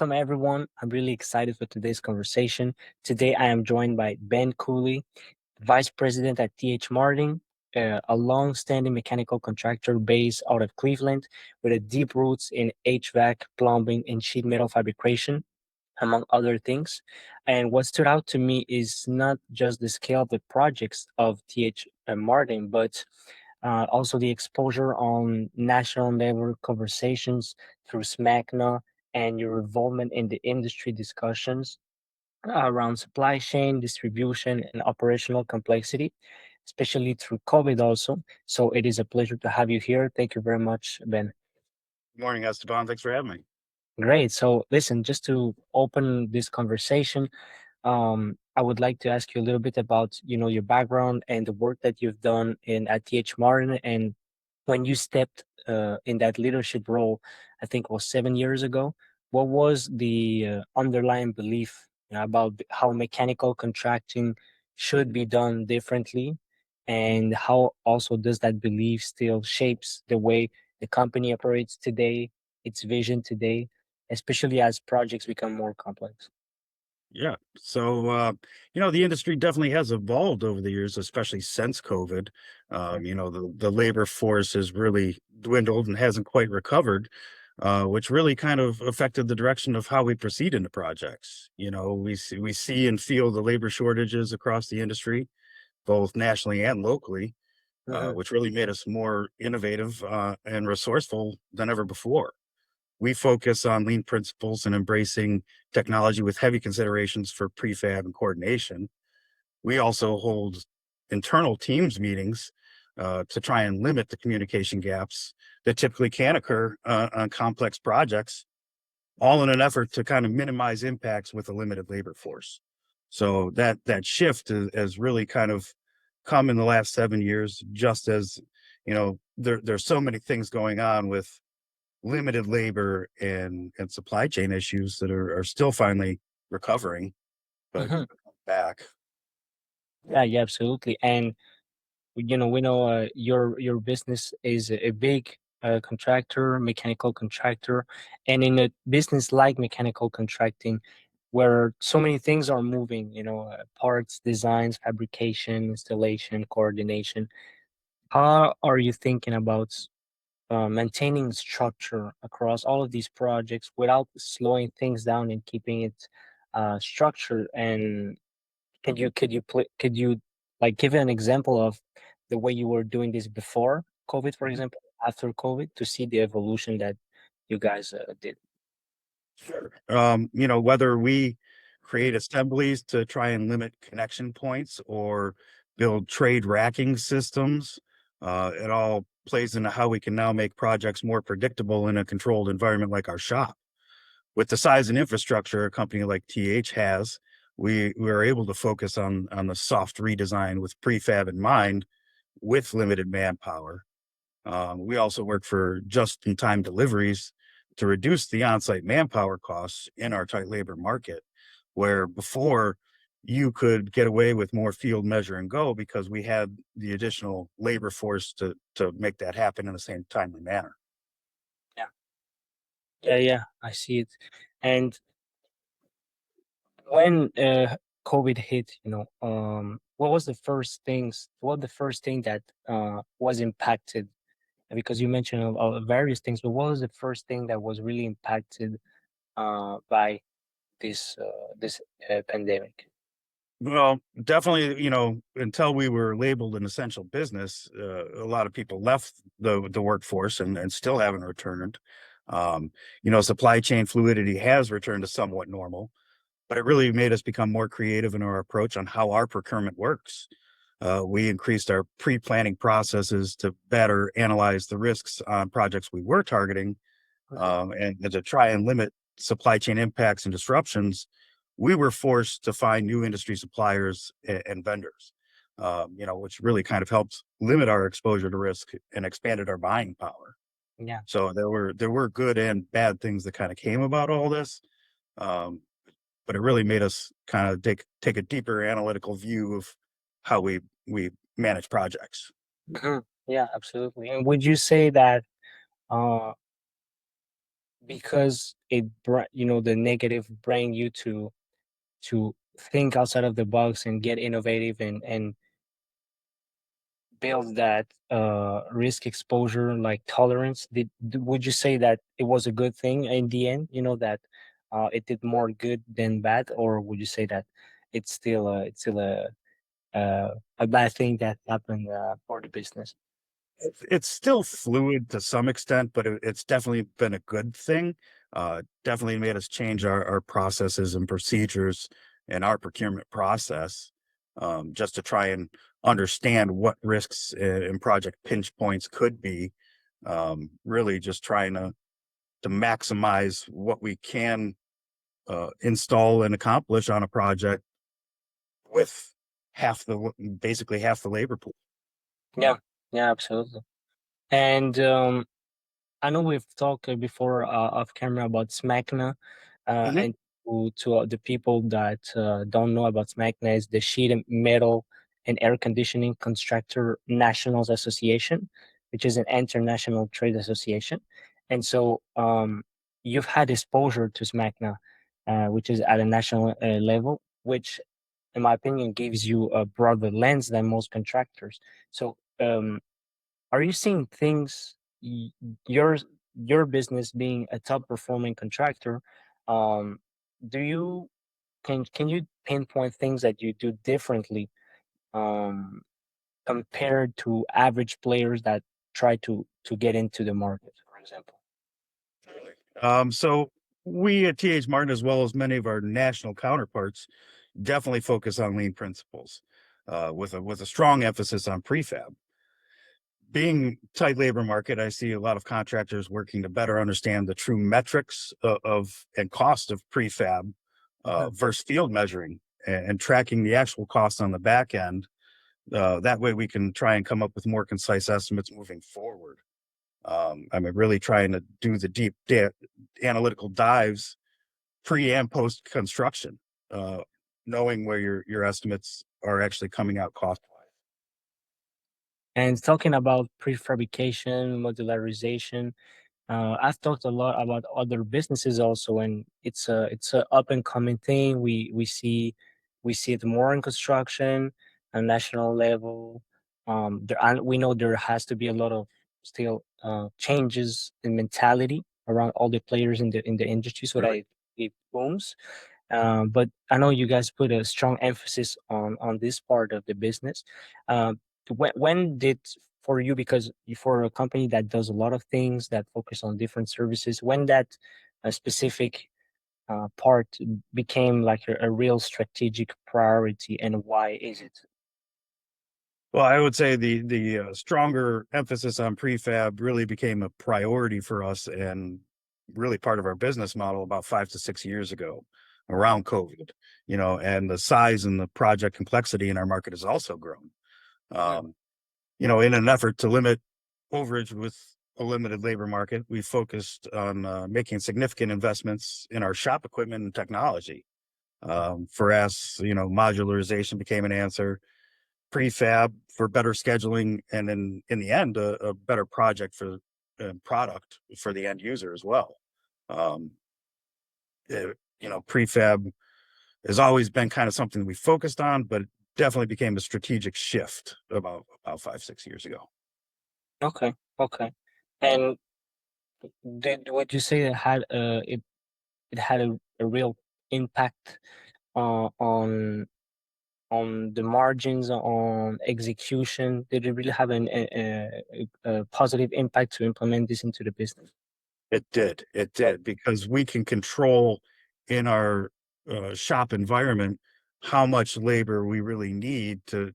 Welcome, everyone. I'm really excited for today's conversation. Today, I am joined by Ben Cooley, Vice President at TH Martin, a long-standing mechanical contractor based out of Cleveland with a deep roots in HVAC, plumbing, and sheet metal fabrication, among other things. And what stood out to me is not just the scale of the projects of TH Martin, but also the exposure on national level conversations through SMACNA and your involvement in the industry discussions around supply chain, distribution, and operational complexity, especially through COVID also. So it is a pleasure to have you here. Thank you very much, Ben. Good morning, Esteban. Thanks for having me. Great. So listen, just to open this conversation, I would like to ask you a little bit about, your background and the work that you've done in at TH Martin. And when you stepped in that leadership role, I think it was 7 years ago. What was the underlying belief, about how mechanical contracting should be done differently, and how also does that belief still shapes the way the company operates today, its vision today, especially as projects become more complex? Yeah. The industry definitely has evolved over the years, especially since COVID. Mm. The labor force has really dwindled and hasn't quite recovered, which really kind of affected the direction of how we proceed into projects. We see and feel the labor shortages across the industry, both nationally and locally, Mhm. which really made us more innovative and resourceful than ever before. We focus on lean principles and embracing technology with heavy considerations for prefab and coordination. We also hold internal teams meetings to try and limit the communication gaps that typically can occur on complex projects, all in an effort to kind of minimize impacts with a limited labor force. So that shift has really kind of come in the last 7 years, just as there's so many things going on with limited labor and supply chain issues that are still finally recovering, but Mhm. back. Yeah, yeah, absolutely. And we know your business is a big contractor, mechanical contractor, and in a business like mechanical contracting, where so many things are moving, parts, designs, fabrication, installation, coordination. How are you thinking about maintaining structure across all of these projects without slowing things down and keeping it structured? And could you like give an example of the way you were doing this before COVID, for Mhm. example, after COVID, to see the evolution that you guys did? Sure. Whether we create assemblies to try and limit connection points or build trade racking systems, it all plays into how we can now make projects more predictable in a controlled environment like our shop. With the size and infrastructure a company like TH has, we are able to focus on the soft redesign with prefab in mind with limited manpower. We also work for just-in-time deliveries to reduce the on-site manpower costs in our tight labor market, where before you could get away with more field measure and go because we had the additional labor force to make that happen in the same timely manner. Yeah, yeah, yeah. I see it. And when COVID hit, what was the first things? What the first thing that was impacted? Because you mentioned various things, but what was the first thing that was really impacted by this pandemic? Well, definitely, until we were labeled an essential business, a lot of people left the workforce and still haven't returned. Supply chain fluidity has returned to somewhat normal, but it really made us become more creative in our approach on how our procurement works. We increased our pre-planning processes to better analyze the risks on projects we were targeting, Mhm. and to try and limit supply chain impacts and disruptions. We were forced to find new industry suppliers and vendors, which really kind of helped limit our exposure to risk and expanded our buying power. Yeah. So there were good and bad things that kind of came about all this, um, but it really made us kind of take a deeper analytical view of how we manage projects. Mhm. Yeah, absolutely. And would you say that uh, because the negative bring you to think outside of the box and get innovative and build that risk exposure like tolerance. Would you say that it was a good thing in the end, that it did more good than bad, or would you say that it's still a bad thing that happened for the business? It's still fluid to some extent, but it's definitely been a good thing. Definitely made us change our processes and procedures and our procurement process, just to try and understand what risks and project pinch points could be. Really just trying to maximize what we can install and accomplish on a project with basically half the labor pool. Yeah, yeah, absolutely. And I know we've talked before off camera about SMACNA, Mhm. and to the people that don't know about SMACNA is the Sheet and Metal and Air Conditioning Constructor Nationals Association, which is an international trade association. And so you've had exposure to SMACNA, which is at a national level, which, in my opinion, gives you a broader lens than most contractors. So are you seeing things your business being a top performing contractor, um do you can you pinpoint things that you do differently um compared to average players that try to get into the market, for example? So we at TH Martin, as well as many of our national counterparts, definitely focus on lean principles, with a strong emphasis on prefab. Being tight labor market, I see a lot of contractors working to better understand the true metrics of and cost of prefab Mhm. versus field measuring and tracking the actual costs on the back end. That way, we can try and come up with more concise estimates moving forward. I mean, really trying to do the analytical dives pre and post construction, uh, knowing where your estimates are actually coming out cost wise. And talking about prefabrication, modularization, I've talked a lot about other businesses also, and it's a up and coming thing. We see it more in construction, on national level. We know there has to be a lot of still changes in mentality around all the players in the industry, so that it booms. But I know you guys put a strong emphasis on this part of the business. Um, when did for you, because for a company that does a lot of things that focus on different services, when that specific part became like a real strategic priority, and why is it? Well, I would say the stronger emphasis on prefab really became a priority for us and really part of our business model about 5 to 6 years ago, around COVID. And the size and the project complexity in our market has also grown. Mhm. Um, in an effort to limit overage with a limited labor market, we focused on making significant investments in our shop equipment and technology. For us, modularization became an answer, prefab for better scheduling, and then in the end, a better project for product for the end user as well. Um, Prefab has always been kind of something we focused on, but it definitely became a strategic shift about 5 6 years ago. Okay, okay. And would you say it had a real impact on the margins, on execution? Did it really have a positive impact to implement this into the business? It did, because we can control in our, shop environment how much labor we really need to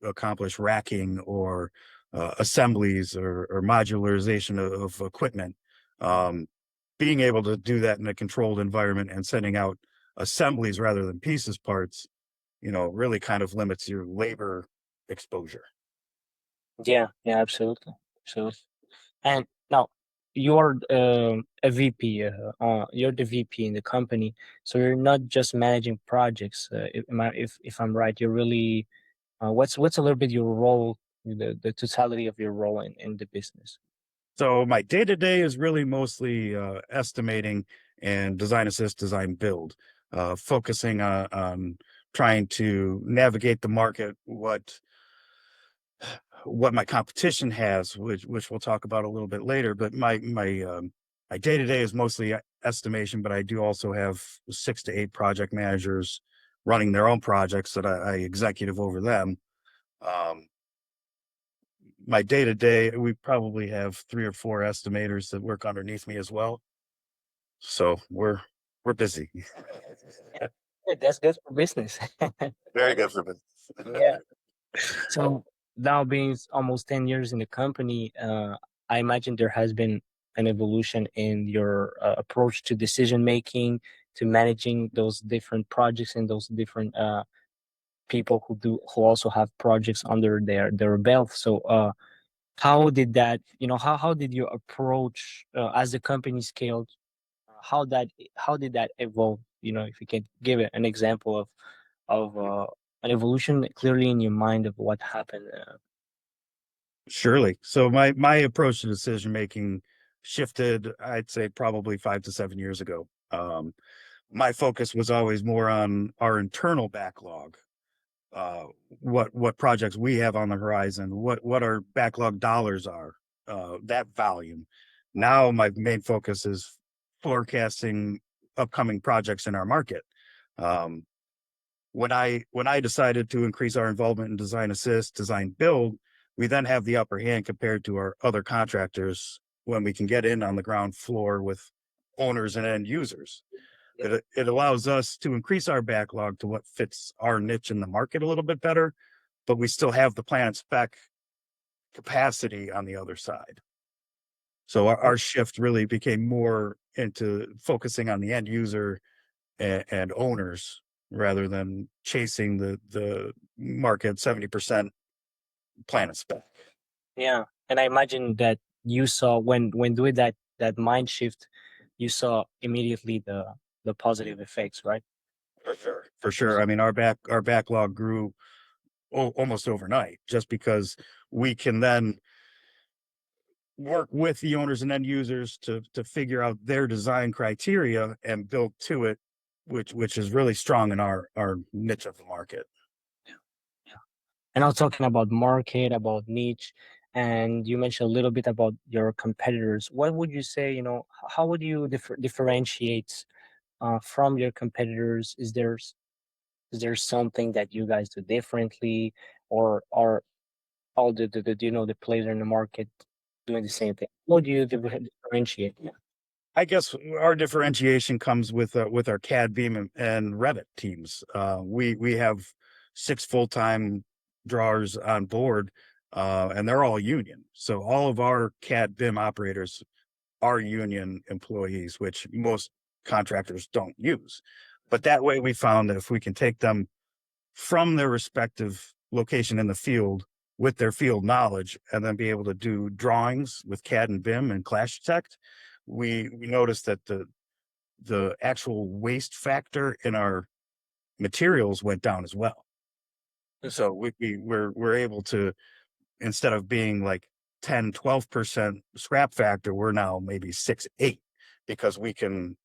accomplish racking or, assemblies or modularization of equipment. Um, Being able to do that in a controlled environment and sending out assemblies rather than pieces parts, really kind of limits your labor exposure. Yeah, yeah, absolutely, absolutely. And now you're a VP. You're the VP in the company, so you're not just managing projects. If I'm right, you're really what's a little bit your role, the totality of your role in the business? So my day to day is really mostly estimating and design assist, design build, focusing on trying to navigate the market, what my competition has, which we'll talk about a little bit later. But my day to day is mostly estimation, but I do also have 6 to 8 project managers running their own projects that I executive over them. Um, my day to day, we probably have 3 or 4 estimators that work underneath me as well. So we're busy. Yeah, yeah, that's good for business. Very good for business. Yeah. So now being almost 10 years in the company, I imagine there has been an evolution in your approach to decision making, to managing those different projects and those different people who also have projects under their belt. So how did that, how did you approach as the company scaled? How did that evolve? If you can give it an example of an evolution clearly in your mind of what happened. Surely. So my approach to decision making shifted, I'd say probably 5 to 7 years ago. My focus was always more on our internal backlog, uh, what projects we have on the horizon, what our backlog dollars are, that volume. Now my main focus is forecasting upcoming projects in our market. Um, when I decided to increase our involvement in design assist, design build, we then have the upper hand compared to our other contractors when we can get in on the ground floor with owners and end users. Yeah. It allows us to increase our backlog to what fits our niche in the market a little bit better, but we still have the planet spec capacity on the other side. So our shift really became more into focusing on the end user and owners rather than chasing the market 70% planet spec. Yeah, and I imagine that you saw when doing that mind shift, you saw immediately the positive effects, right? For sure. For sure. I mean, our backlog grew almost overnight just because we can then work with the owners and end users to figure out their design criteria and build to it, which is really strong in our niche of the market. Yeah. And I was talking about market, about niche, and you mentioned a little bit about your competitors. What would you say, how would you differentiate from your competitors? Is there something that you guys do differently, or are all the players in the market doing the same thing? What do you differentiate? I guess our differentiation comes with our CAD, Beam, and Revit teams. We have 6 full-time drawers on board, and they're all union. So all of our CAD, BIM operators are union employees, which most contractors don't use. But that way, we found that if we can take them from their respective location in the field with their field knowledge and then be able to do drawings with CAD and BIM and Clash Detect, we noticed that the actual waste factor in our materials went down as well. So we're able to, instead of being like 10-12% scrap factor, we're now maybe 6-8 because we can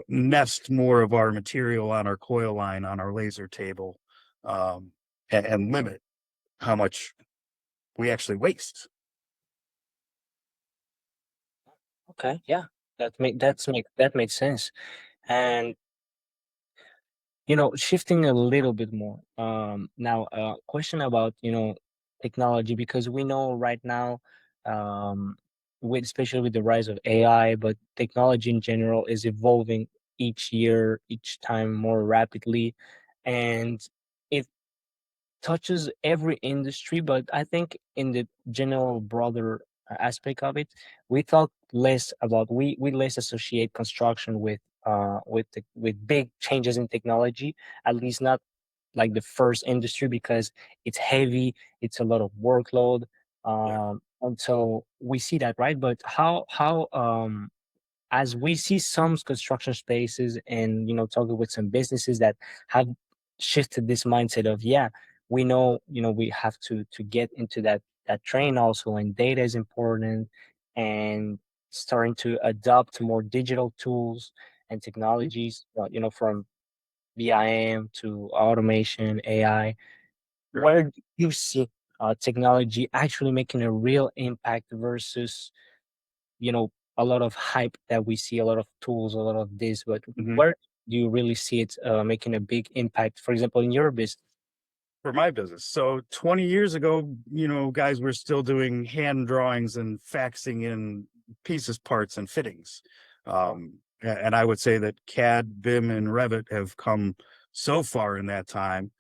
nest more of our material on our coil line on our laser table, um, and limit how much we actually waste. Okay, yeah, that makes sense. And shifting a little bit more. Now, question about technology, because we know right now, with especially with the rise of AI, but technology in general is evolving each year, each time more rapidly, and it touches every industry. But I think in the general broader aspect of it, we talk less about we less associate construction with big changes in technology, at least not like the first industry, because it's heavy, it's a lot of workload, Yeah. and so we see that, right? But how as we see some construction spaces and talking with some businesses that have shifted this mindset of, yeah, we know we have to get into that train also, and data is important, and starting to adopt more digital tools and Mhm. technologies, from BIM to automation, AI. Right. Where do you see technology actually making a real impact versus, a lot of hype that we see, a lot of tools, a lot of this, but Mhm. where do you really see it making a big impact, for example, in your business? For my business. So 20 years ago, guys were still doing hand drawings and faxing in pieces, parts, and fittings. And I would say that CAD, BIM, and Revit have come so far in that time,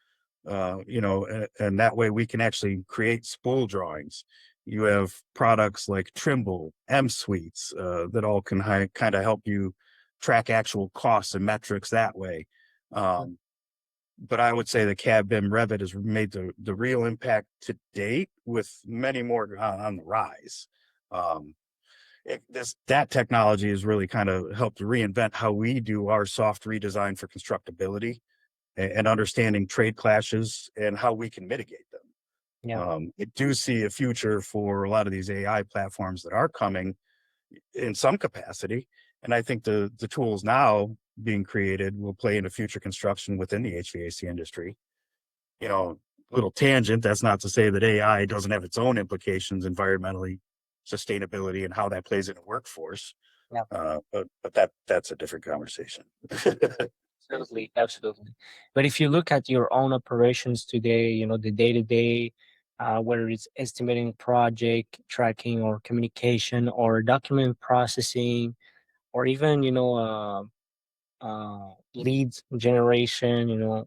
and that way we can actually create spool drawings. You have products like Trimble, M Suites, that all can kind of help you track actual costs and metrics that way. Um, but I would say the CAD BIM Revit has made the real impact to date, with many more on the rise. Um, that technology has really kind of helped reinvent how we do our soft redesign for constructability, and understanding trade clashes and how we can mitigate them. Yeah, I do see a future for a lot of these AI platforms that are coming in some capacity, and I think the tools now being created will play into future construction within the HVAC industry. You know, Little tangent, that's not to say that AI doesn't have its own implications environmentally, sustainability, and how that plays in a workforce. yeah. But that's a different conversation. Absolutely, absolutely. But if you look at your own operations today, the day to day, whether it's estimating project tracking or communication or document processing, or even, leads generation,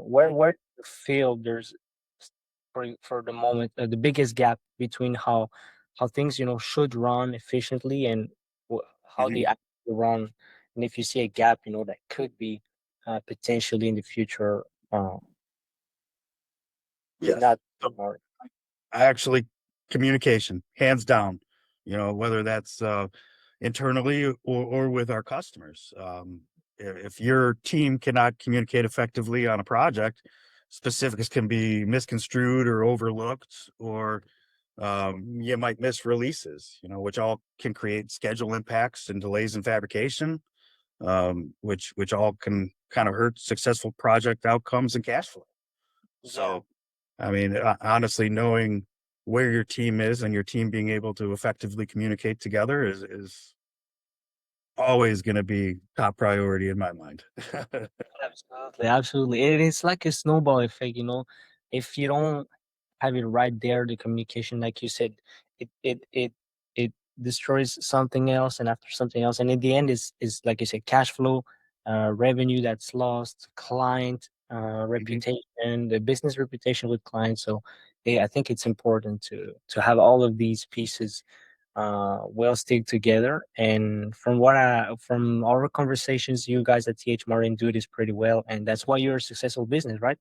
where you feel there's for the moment the biggest gap between how things should run efficiently and how they Mhm. actually run, and if you see a gap that could be potentially in the future, uh, Yes. not more. Actually, communication, hands down, whether that's internally or with our customers. If your team cannot communicate effectively on a project, specifics can be misconstrued or overlooked, or you might miss releases, which all can create schedule impacts and delays in fabrication, which all can kind of hurt successful project outcomes and cash flow. Yeah, So, I mean, honestly, knowing where your team is and your team being able to effectively communicate together is always going to be top priority in my mind. absolutely, absolutely. It is like a snowball effect, if you don't have it right there, the communication, like you said, it destroys something else and after something else, and in the end is like you said, cash flow, revenue that's lost, client Mhm. reputation, the business reputation with clients. So yeah, I think it's important to have all of these pieces well stick together. And from our conversations, you guys at TH Martin do this pretty well, and that's why you're a successful business, right?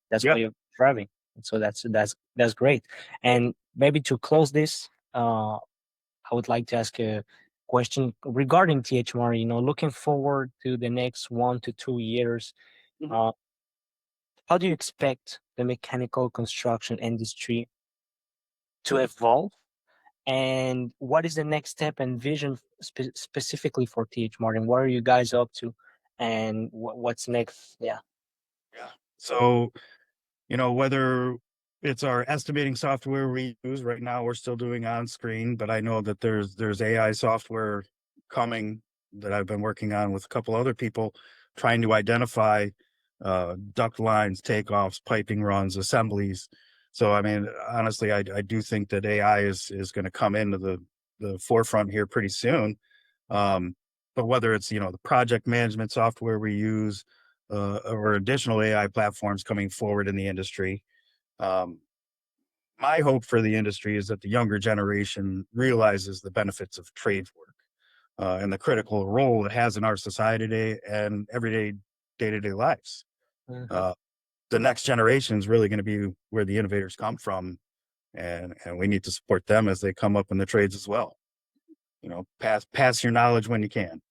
That's why Yeah. you're thriving. So that's great. And maybe to close this, I would like to ask a question regarding THMR. Looking forward to the next 1 to 2 years, Mhm. uh, how do you expect the mechanical construction industry to evolve? And what is the next step and vision specifically for TH Martin? What are you guys up to? And what's next? Yeah. Yeah. So, whether it's our estimating software we use right now, we're still doing on screen, but I know that there's AI software coming that I've been working on with a couple other people, trying to identify duct lines, takeoffs, piping runs, assemblies. So I mean, honestly, I do think that AI is going to come into the forefront here pretty soon. Um, but whether it's the project management software we use, or additional AI platforms coming forward in the industry, um, my hope for the industry is that the younger generation realizes the benefits of trade work, and the critical role it has in our society today and everyday day-to-day lives. Mhm. Uh, the next generation is really going to be where the innovators come from, and we need to support them as they come up in the trades as well. Pass your knowledge when you can.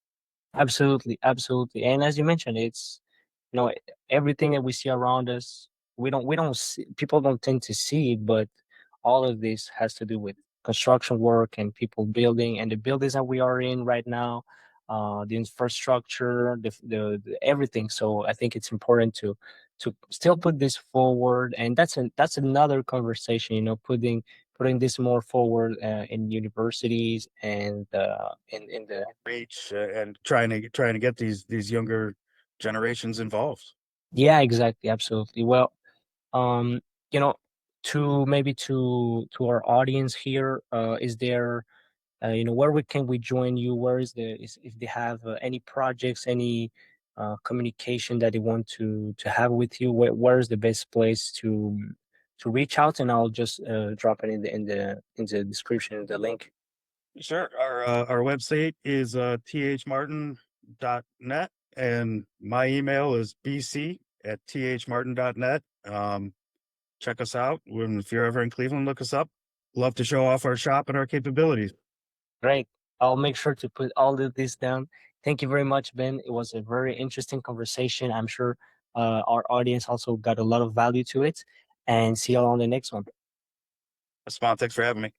Absolutely, absolutely. And as you mentioned, it's you know everything that we see around us. We don't see, people don't tend to see it, but all of this has to do with construction work and people building and the buildings that we are in right now, the infrastructure, the everything. So I think it's important to still put this forward, and that's another conversation. Putting this more forward in universities and in the Reach and trying to get these younger generations involved. yeah, exactly, absolutely. Well, um, you know, to maybe to our audience here, is there where can we join you? Where if they have any projects, any communication that they want to have with you, where's the best place to reach out? And I'll just drop it in the description of the link. Sure. Our website is thmartin.net, and my email is bc@thmartin.net. Check us out. If you're ever in Cleveland, look us up. Love to show off our shop and our capabilities. Great. I'll make sure to put all of this down. Thank you very much, Ben. It was a very interesting conversation. I'm sure our audience also got a lot of value to it. And see you all on the next one. Thanks for having me.